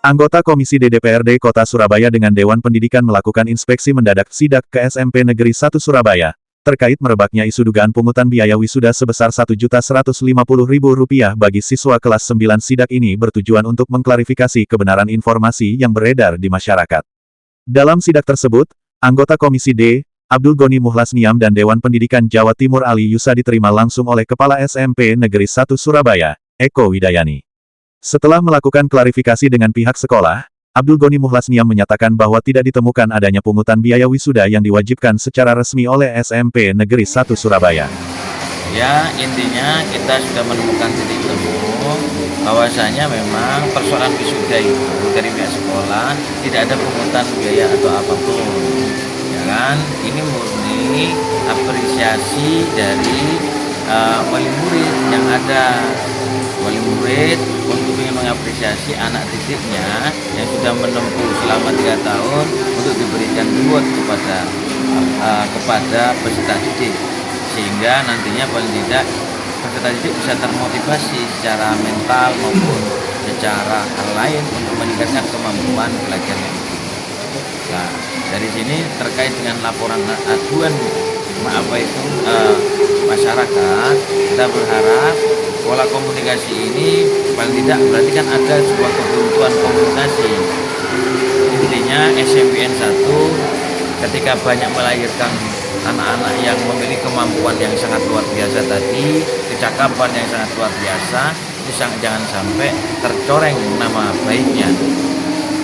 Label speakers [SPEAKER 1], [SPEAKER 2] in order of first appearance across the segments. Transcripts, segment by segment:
[SPEAKER 1] Anggota Komisi DPRD Kota Surabaya dengan Dewan Pendidikan melakukan inspeksi mendadak sidak ke SMP Negeri 1 Surabaya, terkait merebaknya isu dugaan pungutan biaya wisuda sebesar Rp1.150.000 bagi siswa kelas 9. Sidak ini bertujuan untuk mengklarifikasi kebenaran informasi yang beredar di masyarakat. Dalam sidak tersebut, anggota Komisi D, Abdul Goni Muhlas Niam dan Dewan Pendidikan Jawa Timur Ali Yusa diterima langsung oleh Kepala SMP Negeri 1 Surabaya, Eko Widayani. Setelah melakukan klarifikasi dengan pihak sekolah, Abdul Goni Muhlas Niam menyatakan bahwa tidak ditemukan adanya pungutan biaya wisuda yang diwajibkan secara resmi oleh SMP Negeri 1 Surabaya.
[SPEAKER 2] Ya, intinya kita sudah menemukan titik temu bahwasanya memang persoalan wisuda itu dari pihak sekolah tidak ada pungutan biaya atau apapun. Ya kan? Ini murni apresiasi dari wali murid yang ada. Wali murid untuk ingin mengapresiasi anak didiknya yang sudah menempuh selama 3 tahun untuk diberikan reward kepada peserta didik, sehingga nantinya paling tidak peserta didik bisa termotivasi secara mental maupun secara hal lain untuk meningkatkan kemampuan belajarnya. Nah, dari sini terkait dengan laporan aduan masyarakat, kita berharap pola komunikasi ini paling tidak berarti kan ada sebuah kebuntuan komunikasi. Intinya SMPN 1 ketika banyak melahirkan anak-anak yang memiliki kemampuan yang sangat luar biasa tadi, kecakapan yang sangat luar biasa, itu jangan sampai tercoreng nama baiknya.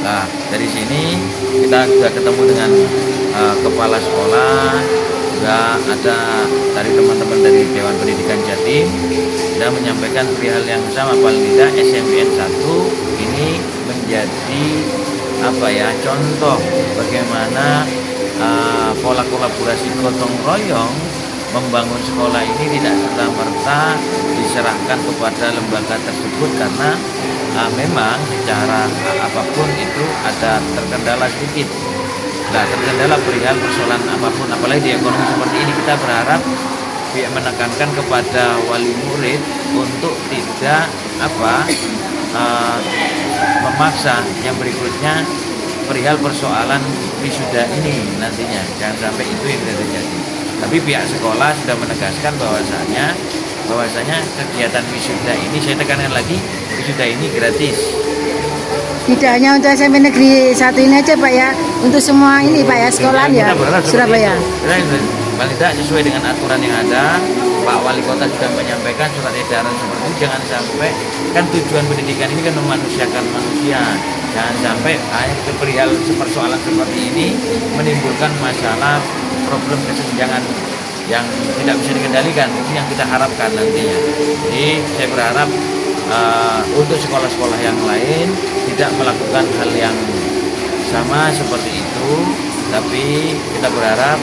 [SPEAKER 2] Nah, dari sini kita sudah ketemu dengan kepala sekolah, juga ada dari teman-teman dari Dewan Pendidikan Jatim, dan menyampaikan perihal yang sama. Paling tidak SMPN 1 ini menjadi contoh bagaimana pola kolaborasi gotong royong membangun sekolah ini tidak serta-merta diserahkan kepada lembaga tersebut, karena memang secara apapun itu ada terkendala sedikit. Nah, terkendala perihal persoalan apapun, apalagi di ekonomi seperti ini, kita berharap pihak menekankan kepada wali murid untuk tidak memaksa yang berikutnya perihal persoalan wisuda ini nantinya, jangan sampai itu yang terjadi. Tapi pihak sekolah sudah menegaskan bahwasanya kegiatan wisuda ini, saya tekankan lagi, wisuda ini gratis.
[SPEAKER 3] Tidak hanya untuk SMP Negeri 1 ini aja Pak ya, untuk semua ini Pak ya, sekolah ya Surabaya.
[SPEAKER 2] Paling tidak sesuai dengan aturan yang ada, Pak Wali Kota sudah menyampaikan surat edaran seperti itu. Jangan sampai, kan tujuan pendidikan ini kan memanusiakan manusia, jangan sampai perihal persoalan seperti ini menimbulkan masalah problem kesenjangan yang tidak bisa dikendalikan. Itu yang kita harapkan nantinya. Jadi saya berharap untuk sekolah-sekolah yang lain tidak melakukan hal yang sama seperti itu, tapi kita berharap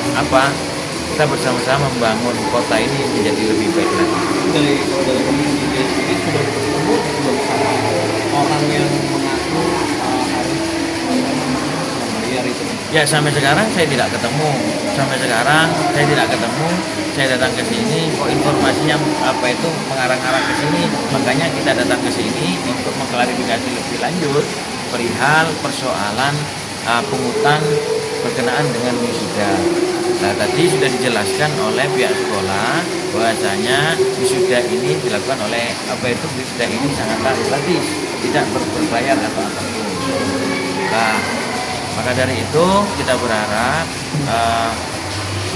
[SPEAKER 2] kita bersama-sama membangun kota ini menjadi lebih baik lagi.
[SPEAKER 4] Dari komisi ini sudah bertemu bersama orang yang mengaku harus membayar itu.
[SPEAKER 2] Ya, sampai sekarang saya tidak ketemu. Saya datang ke sini, kok informasinya mengarah-arah ke sini. Makanya kita datang ke sini untuk mengklarifikasi lebih lanjut perihal persoalan pungutan berkenaan dengan wisuda. Nah, tadi sudah dijelaskan oleh pihak sekolah bahwasanya wisuda ini dilakukan oleh wisuda ini sangatlah gratis, tidak berbayar atau apapun. Nah, maka dari itu kita berharap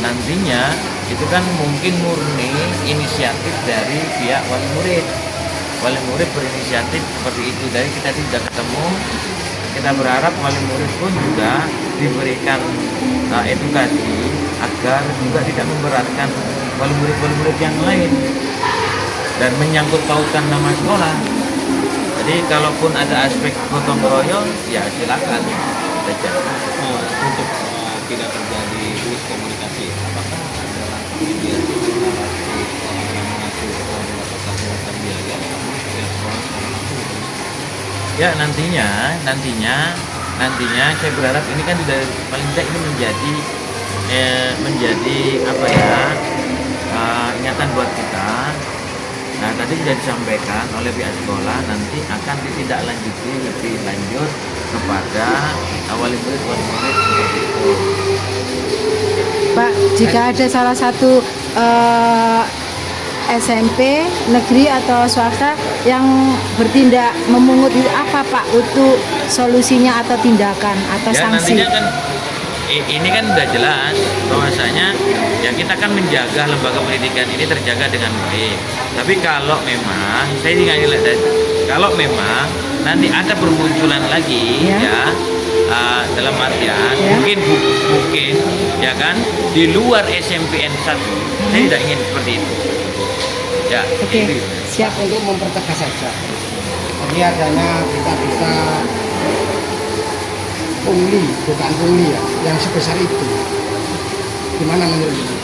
[SPEAKER 2] nantinya itu kan mungkin murni inisiatif dari pihak wali murid. Wali murid berinisiatif seperti itu. Dari kita tidak ketemu, kita berharap wali murid pun juga diberikan edukasi agar juga tidak memberatkan wali murid yang lain dan menyangkut pautan nama sekolah. Jadi kalaupun ada aspek gotong royong, ya silakan saja.
[SPEAKER 4] Untuk tidak terjadi miskomunikasi, apakah ada langkah mediasi orang yang mengaku mendapatkan pungutan biaya namun pihak sekolah langsung?
[SPEAKER 2] Ya, nantinya saya berharap ini kan sudah paling tidak ini menjadi ingatan buat kita. Nah, tadi sudah disampaikan oleh pihak sekolah, nanti akan ditindaklanjuti lebih lanjut kepada wali murid seperti itu.
[SPEAKER 3] Pak, jika ada salah satu SMP negeri atau swasta yang bertindak memungut itu, apa Pak untuk solusinya atau tindakan atau
[SPEAKER 2] Ya
[SPEAKER 3] sanksi?
[SPEAKER 2] nantinya kan ini kan udah jelas bahwasanya ya kita akan menjaga lembaga pendidikan ini terjaga dengan baik. Tapi kalau memang saya ingat kalau memang nanti ada bermunculan lagi ya, dalam artian mungkin ya kan di luar SMPN 1, saya tidak ingin seperti itu. Ya,
[SPEAKER 3] Oke,
[SPEAKER 2] itu.
[SPEAKER 3] siap.
[SPEAKER 5] Untuk mempertegas saja. Jadi adanya berita-berita pungli, bukan pungli ya, yang sebesar itu. Gimana menurut Ibu?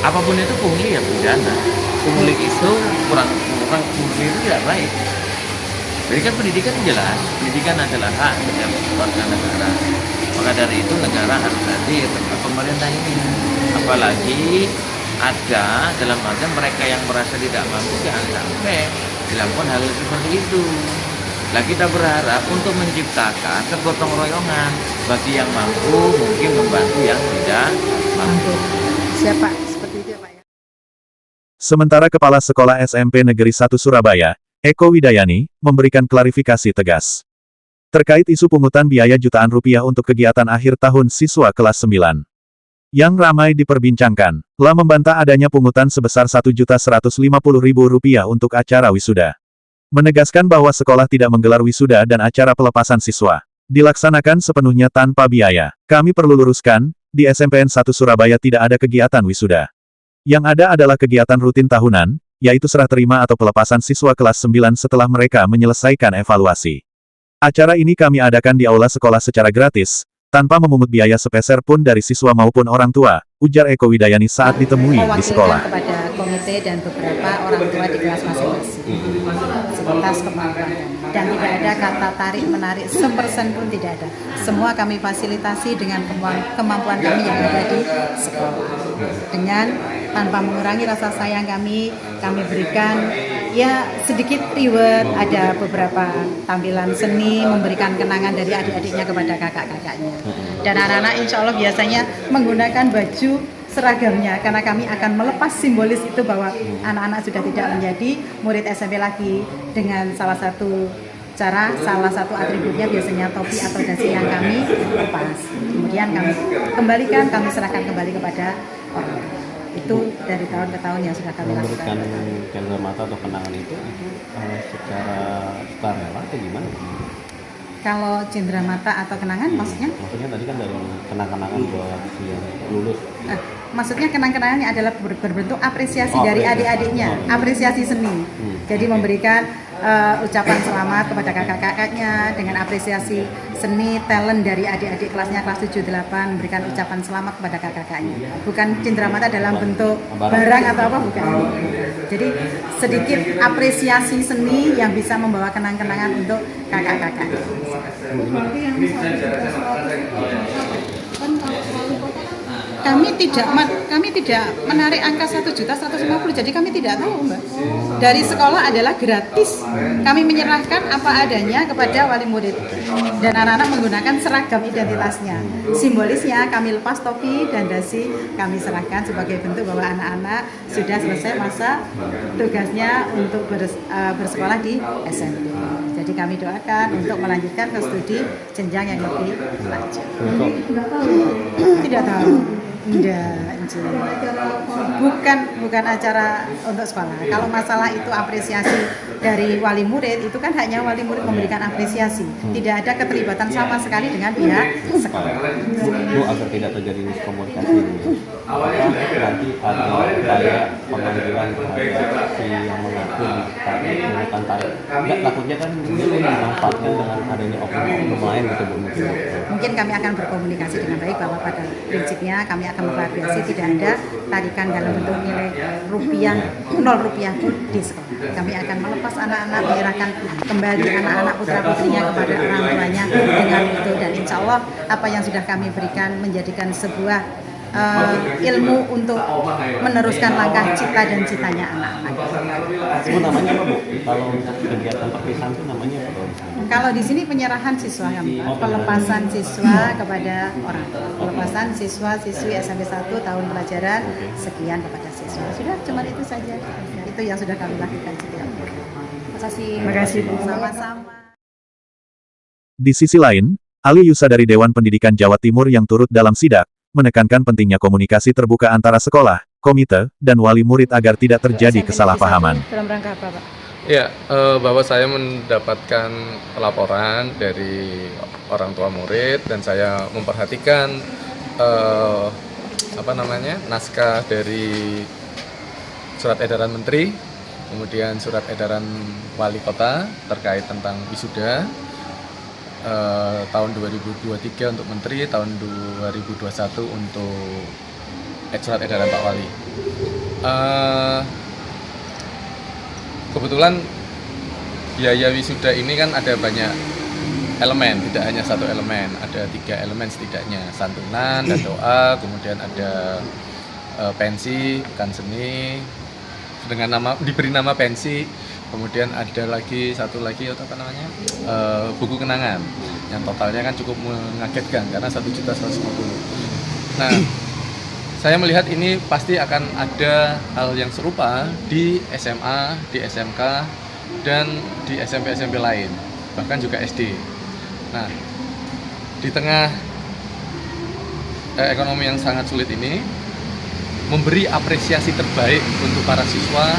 [SPEAKER 2] Apapun itu pungli ya pidana. Pungli itu kurang pungli itu tidak baik. Jadi kan pendidikan jelas, pendidikan adalah hak setiap warga negara. Maka dari itu negara harus hadir terhadap pemerintah ini. Apalagi ada dalam artian mereka yang merasa tidak mampu jangan sampai dilakukan hal seperti itu. Nah kita berharap untuk menciptakan kegotong royongan bagi yang mampu mungkin membantu yang tidak mampu.
[SPEAKER 3] Siapa? Seperti itu ya Pak ya.
[SPEAKER 1] Sementara Kepala Sekolah SMP Negeri 1 Surabaya, Eko Widayani, memberikan klarifikasi tegas terkait isu pungutan biaya jutaan rupiah untuk kegiatan akhir tahun siswa kelas 9. Yang ramai diperbincangkan, telah membantah adanya pungutan sebesar Rp1.150.000 untuk acara wisuda. Menegaskan bahwa sekolah tidak menggelar wisuda dan acara pelepasan siswa dilaksanakan sepenuhnya tanpa biaya. Kami perlu luruskan, di SMPN 1 Surabaya tidak ada kegiatan wisuda. Yang ada adalah kegiatan rutin tahunan, yaitu serah terima atau pelepasan siswa kelas 9 setelah mereka menyelesaikan evaluasi. Acara ini kami adakan di aula sekolah secara gratis, tanpa memungut biaya sepeser pun dari siswa maupun orang tua, ujar Eko Widayani saat ditemui di sekolah.
[SPEAKER 3] Kepada komite dan beberapa orang tua di kelas masing-masing, sebatas kemampuan, dan tidak ada kata tarik menarik sepersen pun tidak ada. Semua kami fasilitasi dengan kemampuan kami yang ada di sekolah. Dengan tanpa mengurangi rasa sayang kami berikan ya sedikit reward, ada beberapa tampilan seni, memberikan kenangan dari adik-adiknya kepada kakak-kakaknya. Dan anak-anak insya Allah biasanya menggunakan baju seragamnya, karena kami akan melepas simbolis itu bahwa anak-anak sudah tidak menjadi murid SMP lagi. Dengan salah satu atributnya biasanya topi atau dasi yang kami lepas. Kemudian kami kembalikan, kami serahkan kembali kepada orang tua. Itu dari tahun ke tahun yang sudah kami lakukan.
[SPEAKER 4] Memberikan cendera mata atau kenangan itu secara sukarela atau gimana?
[SPEAKER 3] Kalau cindera mata atau kenangan maksudnya?
[SPEAKER 4] Maksudnya tadi kan dari kenang-kenangan buat si yang lulus.
[SPEAKER 3] Maksudnya kenang-kenangannya adalah berbentuk apresiasi dari adik-adiknya, apresiasi seni. Jadi memberikan ucapan selamat kepada kakak-kakaknya dengan apresiasi seni, talent dari adik-adik kelasnya kelas 7-8, memberikan ucapan selamat kepada kakak-kakaknya. Bukan cindera mata dalam bentuk barang atau apa, bukan. Jadi sedikit apresiasi seni yang bisa membawa kenang-kenangan untuk kakak-kakaknya. Kami tidak menarik angka 1.150.000, jadi kami tidak tahu, Mbak. Dari sekolah adalah gratis. Kami menyerahkan apa adanya kepada wali murid dan anak-anak menggunakan seragam identitasnya. Simbolisnya kami lepas topi dan dasi, kami serahkan sebagai bentuk bahwa anak-anak sudah selesai masa tugasnya untuk bersekolah di SMP. Jadi kami doakan untuk melanjutkan ke studi jenjang yang lebih lanjut. Tidak tahu. Enggak, bukan acara untuk sekolah. Kalau masalah itu apresiasi dari wali murid, itu kan hanya wali murid memberikan apresiasi. Tidak ada keterlibatan sama sekali dengan pihak sekolah.
[SPEAKER 4] Bu, agar tidak terjadi miskomunikasi ini, apakah nanti ada upaya pemanggilan terhadap si yang mengaku menggunakan tarif? Enggak, takutnya kan ini dimanfaatkan dengan adanya oknum lain gitu, Bu.
[SPEAKER 3] Mungkin kami akan berkomunikasi dengan baik bahwa pada prinsipnya kami akan memfasilitasi tidak ada tarikan dalam bentuk nilai rupiah, 0 rupiah di sekolah. Kami akan melepas anak-anak, menyerahkan kembali anak-anak putra-putrinya kepada orang tuanya dengan itu. Dan insya Allah apa yang sudah kami berikan menjadikan sebuah ilmu untuk meneruskan langkah cita dan citanya anak-anak.
[SPEAKER 4] Itu namanya apa Bu? Kalau untuk kegiatan perpisahan itu namanya apa?
[SPEAKER 3] Kalau di sini penyerahan siswa kami, pelepasan siswa kepada orang tua, pelepasan siswa-siswi SMP 1 tahun pelajaran sekian kepada siswa. Sudah cuma itu saja. Itu yang sudah kami lakukan setiap. Terima kasih. Sama-sama.
[SPEAKER 1] Di sisi lain, Ali Yusa dari Dewan Pendidikan Jawa Timur yang turut dalam sidak, menekankan pentingnya komunikasi terbuka antara sekolah, komite, dan wali murid agar tidak terjadi kesalahpahaman.
[SPEAKER 3] Dalam rangka apa, Pak?
[SPEAKER 6] Ya, bahwa saya mendapatkan laporan dari orang tua murid dan saya memperhatikan naskah dari surat edaran menteri, kemudian surat edaran wali kota terkait tentang wisuda tahun 2023 untuk menteri, tahun 2021 untuk surat edaran Pak Wali. Kebetulan biaya wisuda ini kan ada banyak elemen, tidak hanya satu elemen, ada 3 elemen setidaknya, santunan dan doa, kemudian ada pensi, bukan seni, dengan diberi nama pensi, kemudian ada lagi satu lagi buku kenangan, yang totalnya kan cukup mengagetkan karena 1.150.000. Nah, saya melihat ini pasti akan ada hal yang serupa di SMA, di SMK, dan di SMP-SMP lain, bahkan juga SD. Nah, di tengah ekonomi yang sangat sulit ini, memberi apresiasi terbaik untuk para siswa,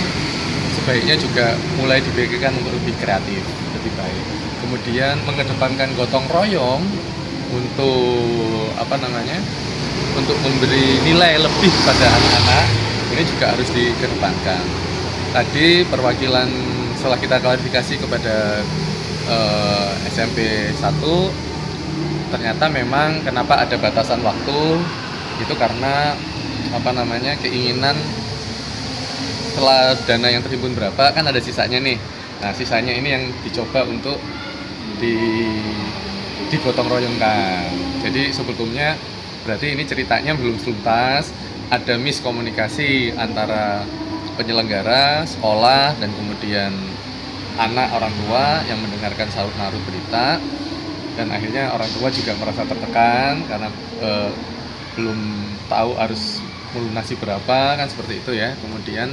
[SPEAKER 6] sebaiknya juga mulai dipikirkan untuk lebih kreatif, lebih baik. Kemudian mengedepankan gotong royong untuk untuk memberi nilai lebih pada anak-anak, ini juga harus dikedepankan. Tadi perwakilan setelah kita klarifikasi kepada SMP 1, ternyata memang kenapa ada batasan waktu itu karena keinginan setelah dana yang terhimpun berapa kan ada sisanya nih. Nah, sisanya ini yang dicoba untuk digotong royongkan. Jadi sebetulnya berarti ini ceritanya belum tuntas, ada miskomunikasi antara penyelenggara, sekolah, dan kemudian anak orang tua yang mendengarkan sarut marut berita, dan akhirnya orang tua juga merasa tertekan karena belum tahu harus melunasi berapa, kan seperti itu ya. Kemudian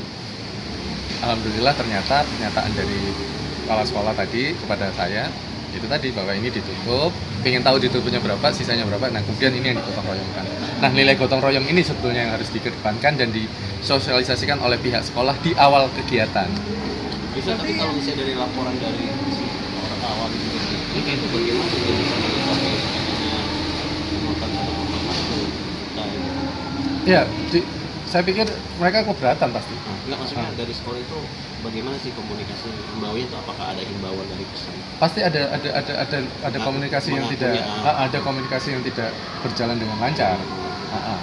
[SPEAKER 6] alhamdulillah ternyata pernyataan dari kepala sekolah tadi kepada saya itu tadi bahwa ini ditutup, ingin tahu ditutupnya berapa, sisanya berapa. Nah, kemudian ini yang digotong royongkan. Nah, nilai gotong royong ini sebetulnya yang harus dikedepankan dan disosialisasikan oleh pihak sekolah di awal kegiatan.
[SPEAKER 4] Bisa, tapi kalau misalnya dari laporan dari orang awal itu bagaimana dia bisa mengetahui melakukan satu waktu?
[SPEAKER 6] Ya, saya pikir mereka keberatan pasti.
[SPEAKER 4] Enggak, maksudnya dari sekolah itu bagaimana sih komunikasi himbauannya, itu apakah ada himbauan dari pesan?
[SPEAKER 6] Pasti ada komunikasi yang tidak ada komunikasi yang tidak berjalan dengan lancar.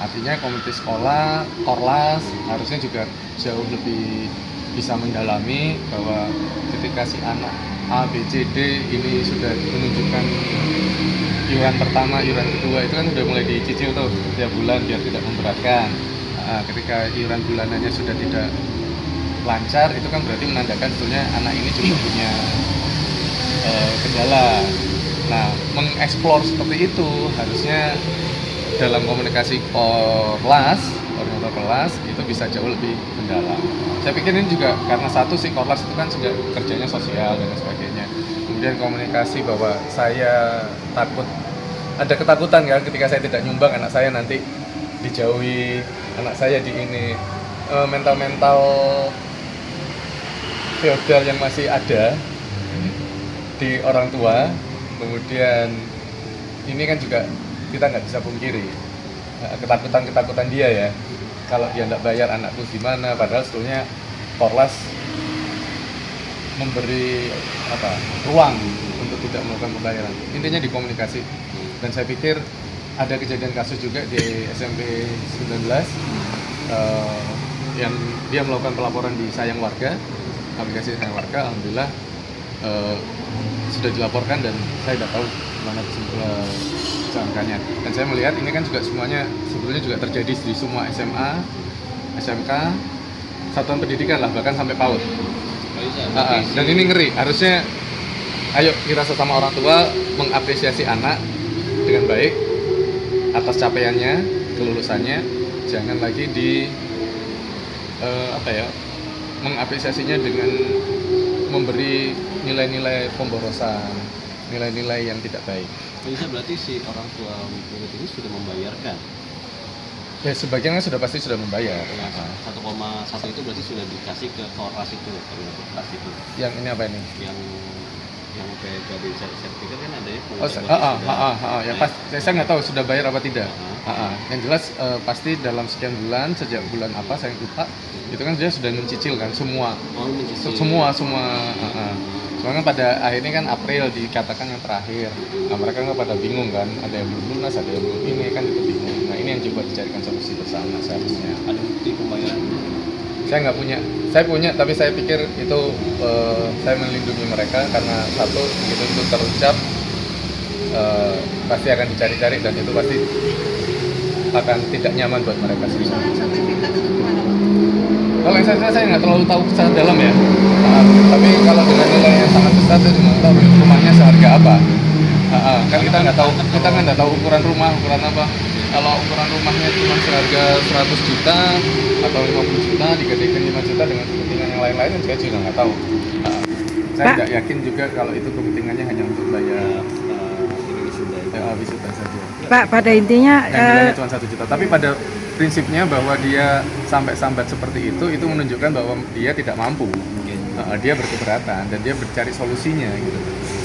[SPEAKER 6] Artinya komite sekolah, Korlas harusnya juga jauh lebih bisa mendalami bahwa ketika si anak A, B, C, D ini sudah menunjukkan iuran pertama, iuran kedua, itu kan udah mulai dicicil tuh setiap bulan biar tidak memberatkan. Ketika iuran bulanannya sudah tidak lancar, itu kan berarti menandakan sebetulnya anak ini juga punya kendala. Nah, mengeksplor seperti itu harusnya dalam komunikasi Korlas, koordinator kelas itu bisa jauh lebih mendalam. Saya pikir ini juga karena satu sih Korlas itu kan sudah kerjanya sosial dan sebagainya. Kemudian komunikasi bahwa saya takut, ada ketakutan kan ketika saya tidak nyumbang anak saya nanti dijauhi, anak saya di ini, mental feodal yang masih ada di orang tua. Kemudian ini kan juga kita nggak bisa pungkiri ketakutan dia ya, kalau dia nggak bayar anakku gimana, padahal sebetulnya Korlas memberi ruang untuk tidak melakukan pembayaran. Intinya di komunikasi. Dan saya pikir ada kejadian kasus juga di SMP 19 yang dia melakukan pelaporan di Sayang Warga, aplikasi Sayang Warga. Alhamdulillah sudah dilaporkan dan saya tidak tahu mana kesimpulan angkanya. Dan saya melihat ini kan juga semuanya sebetulnya juga terjadi di semua SMA, SMK, satuan pendidikan lah, bahkan sampai PAUD. Dan ini ngeri, harusnya ayo kita sesama orang tua mengapresiasi anak dengan baik atas capaiannya, kelulusannya, jangan lagi mengapresiasinya dengan memberi nilai-nilai pemborosan, nilai-nilai yang tidak baik.
[SPEAKER 4] Bisa berarti si orang tua murid ini sudah membayarkan.
[SPEAKER 6] Ya sebagiannya pasti sudah membayar.
[SPEAKER 4] 1,1 itu berarti sudah dikasih ke kelas itu, kelas itu.
[SPEAKER 6] Yang ini apa ini?
[SPEAKER 4] Yang kayak jadi sertifikat kan ada ya.
[SPEAKER 6] Ya pas saya nggak tahu sudah bayar apa tidak. Yang jelas pasti dalam sekian bulan, sejak bulan apa saya lupa, itu kan dia sudah mencicil kan semua. Semua. Soalnya pada akhirnya kan April dikatakan yang terakhir. Nah, mereka nggak pada bingung kan, ada yang belum lunas, ada yang belum ini kan itu bingung. Nah ini yang coba dicarikan solusi bersama seharusnya.
[SPEAKER 4] Ada bukti pembayaran?
[SPEAKER 6] Saya nggak punya. Saya punya, tapi saya pikir itu saya melindungi mereka karena satu begitu itu terucap pasti akan dicari-cari dan itu pasti akan tidak nyaman buat mereka semua. Kalau yang saya nggak terlalu tahu secara dalam ya, tapi kalau dengan nilai yang sangat besar saya cuma tahu rumahnya seharga apa. Kan kita nggak tahu ukuran rumah, ukuran apa. Kalau ukuran rumahnya cuma seharga 100 juta atau 50 juta digadekan 5 juta dengan kepentingan yang lain-lain, saya juga nggak tahu. Saya nggak yakin juga kalau itu kepentingannya hanya untuk bayar wisuda saja.
[SPEAKER 7] Pak, pada intinya
[SPEAKER 6] dan nilainya cuma 1 juta. Tapi pada prinsipnya bahwa dia sampai sambat seperti itu menunjukkan bahwa dia tidak mampu. Dia berkeberatan dan dia mencari solusinya gitu.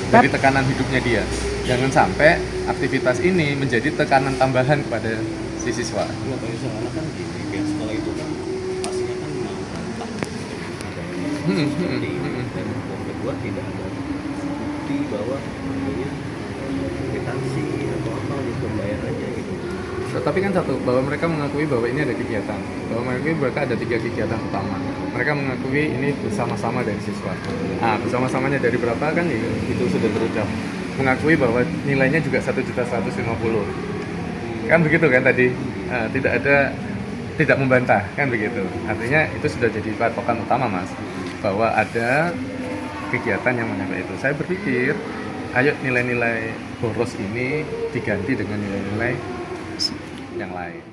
[SPEAKER 6] Dari tekanan hidupnya dia. Jangan sampai aktivitas ini menjadi tekanan tambahan kepada si siswa.
[SPEAKER 4] Iya, Pak Yusuf, karena kan gini, pihak sekolah itu kan pastinya kan membantah seperti ini. Dan yang kedua tidak ada bukti bahwa namanya kwitansi atau apa untuk pembayarannya gitu.
[SPEAKER 6] Tapi kan satu, bahwa mereka mengakui bahwa ini ada kegiatan, bahwa mereka ada 3 kegiatan utama. Mereka mengakui ini bersama-sama dari siswa. Bersama-samanya dari berapa kan itu sudah terucap. Mengakui bahwa nilainya juga 1.150.000. Kan begitu kan tadi? Tidak membantah kan begitu. Artinya itu sudah jadi patokan utama Mas, bahwa ada kegiatan yang menyamai itu. Saya berpikir ayo nilai-nilai boros ini diganti dengan nilai-nilai yang lain.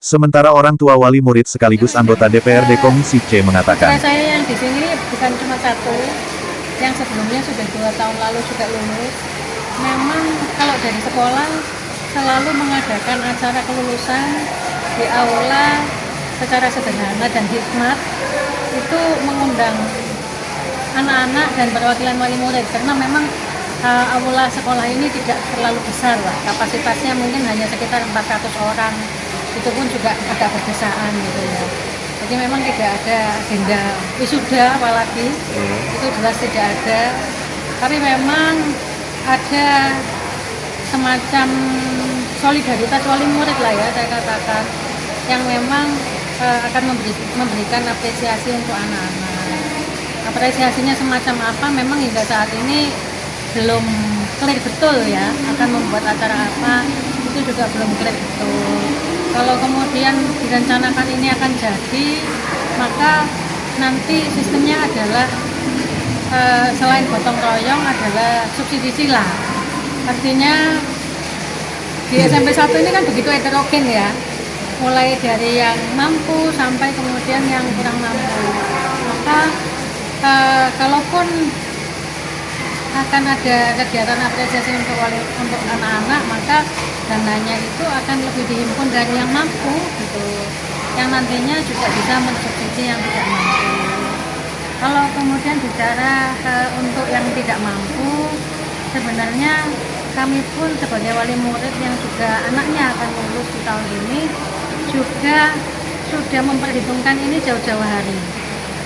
[SPEAKER 1] Sementara orang tua wali murid sekaligus anggota DPRD Komisi C mengatakan,
[SPEAKER 3] Saya yang di sini bukan cuma satu, yang sebelumnya sudah 2 tahun lalu juga lulus. Memang kalau dari sekolah selalu mengadakan acara kelulusan di aula secara sederhana dan hikmat, itu mengundang anak-anak dan perwakilan wali murid karena memang aula sekolah ini tidak terlalu besar lah, kapasitasnya mungkin hanya sekitar 400 orang, itu pun juga agak berdesaan gitu ya. Jadi memang tidak ada agenda wisuda apalagi, itu jelas tidak ada. Tapi memang ada semacam solidaritas wali murid lah ya saya katakan, yang memang akan memberikan apresiasi untuk anak-anak. Apresiasinya semacam apa memang hingga saat ini belum clear betul ya, akan membuat acara apa itu juga belum clear betul. Kalau kemudian direncanakan ini akan jadi, maka nanti sistemnya adalah selain gotong royong adalah subsidi silang. Artinya di SMP 1 ini kan begitu heterogen ya, mulai dari yang mampu sampai kemudian yang kurang mampu. Maka kalaupun akan ada kegiatan apresiasi untuk anak-anak, maka dananya itu akan lebih dihimpun dari yang mampu gitu, yang nantinya juga bisa mensubsidi yang tidak mampu. Kalau kemudian bicara untuk yang tidak mampu, sebenarnya kami pun sebagai wali murid yang juga anaknya akan lulus di tahun ini juga sudah memperhitungkan ini jauh-jauh hari,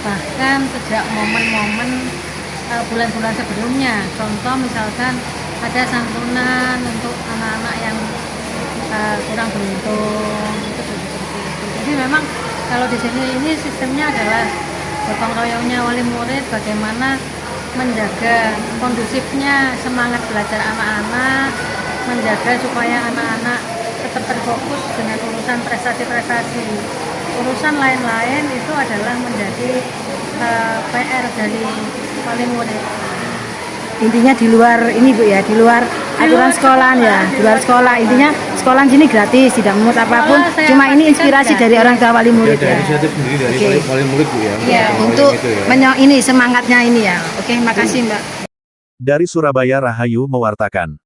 [SPEAKER 3] bahkan sejak momen-momen bulan-bulan sebelumnya. Contoh misalkan ada santunan untuk anak-anak yang kurang beruntung, itu seperti itu. Jadi memang kalau di sini ini sistemnya adalah gotong royongnya wali murid, bagaimana menjaga kondusifnya semangat belajar anak-anak
[SPEAKER 7] menjaga supaya anak-anak tetap terfokus dengan urusan prestasi-prestasi. Urusan lain-lain itu adalah menjadi PR dari wali murid.
[SPEAKER 8] Intinya di luar ini Bu ya, di luar aturan sekolahan ya, di luar sekolah. Intinya sekolahan sini gratis, tidak memungut apapun. Cuma ini inspirasi dari orang tua wali murid ya.
[SPEAKER 4] Inisiatif sendiri dari
[SPEAKER 8] Oke.
[SPEAKER 4] wali murid Bu ya.
[SPEAKER 8] Ya, untuk ini semangatnya ini ya. Oke, makasih Mbak.
[SPEAKER 1] Dari Surabaya Rahayu mewartakan.